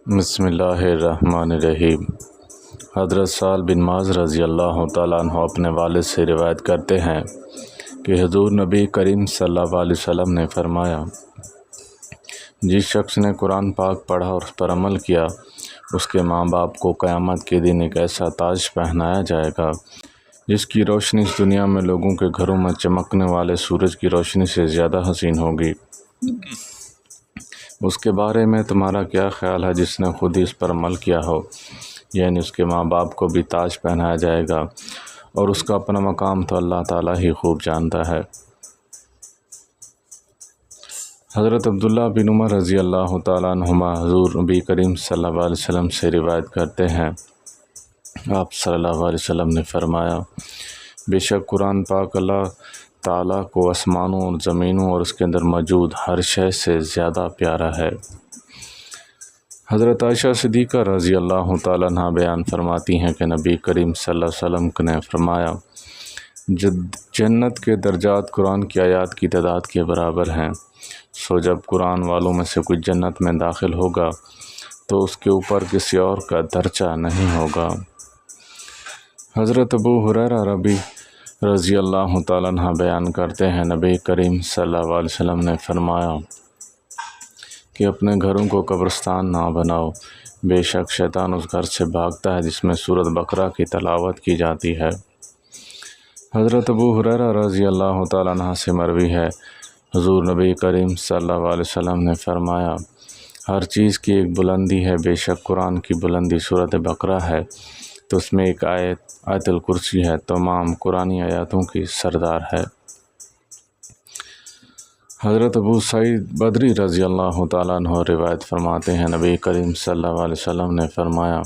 بسم اللہ الرحمن الرحیم۔ حضرت سہل بن معاذ رضی اللہ تعالیٰ عنہ اپنے والد سے روایت کرتے ہیں کہ حضور نبی کریم صلی اللہ علیہ وسلم نے فرمایا، جس شخص نے قرآن پاک پڑھا اور اس پر عمل کیا، اس کے ماں باپ کو قیامت کے دن ایک ایسا تاج پہنایا جائے گا جس کی روشنی اس دنیا میں لوگوں کے گھروں میں چمکنے والے سورج کی روشنی سے زیادہ حسین ہوگی۔ اس کے بارے میں تمہارا کیا خیال ہے جس نے خود ہی اس پر عمل کیا ہو؟ یعنی اس کے ماں باپ کو بھی تاج پہنایا جائے گا، اور اس کا اپنا مقام تو اللہ تعالیٰ ہی خوب جانتا ہے۔ حضرت عبداللہ بن عمر رضی اللہ تعالیٰ عنہما حضور نبی کریم صلی اللہ علیہ وسلم سے روایت کرتے ہیں، آپ صلی اللہ علیہ وسلم نے فرمایا، بے شک قرآن پاک اللہ تعالیٰ کو آسمانوں اور زمینوں اور اس کے اندر موجود ہر شے سے زیادہ پیارا ہے۔ حضرت عائشہ صدیقہ رضی اللہ تعالیٰ عنہ بیان فرماتی ہیں کہ نبی کریم صلی اللہ علیہ وسلم نے فرمایا، جنت کے درجات قرآن کی آیات کی تعداد کے برابر ہیں، سو جب قرآن والوں میں سے کوئی جنت میں داخل ہوگا تو اس کے اوپر کسی اور کا درجہ نہیں ہوگا۔ حضرت ابو ہریرہ رضی اللہ تعالیٰ عنہ بیان کرتے ہیں، نبی کریم صلی اللہ علیہ وسلم نے فرمایا کہ اپنے گھروں کو قبرستان نہ بناؤ، بے شک شیطان اس گھر سے بھاگتا ہے جس میں سورۃ بقرہ کی تلاوت کی جاتی ہے۔ حضرت ابو ہریرہ رضی اللہ تعالیٰ عنہ سے مروی ہے، حضور نبی کریم صلی اللہ علیہ وسلم نے فرمایا، ہر چیز کی ایک بلندی ہے، بے شک قرآن کی بلندی سورۃ بقرہ ہے، تو اس میں ایک آیت الکرسی ہے، تمام قرآنی آیاتوں کی سردار ہے۔ حضرت ابو سعید بدری رضی اللہ تعالیٰ عنہ روایت فرماتے ہیں، نبی کریم صلی اللہ علیہ وسلم نے فرمایا،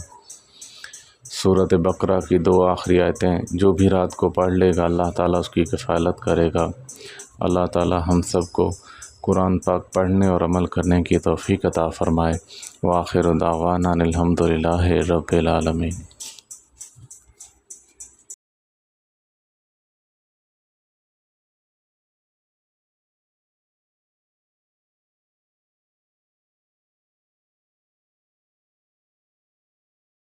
سورۃ بقرہ کی 2 آخری آیتیں جو بھی رات کو پڑھ لے گا اللہ تعالیٰ اس کی کفالت کرے گا۔ اللہ تعالیٰ ہم سب کو قرآن پاک پڑھنے اور عمل کرنے کی توفیق عطا فرمائے۔ وآخر دعوانا الحمد للہ رب العالمین۔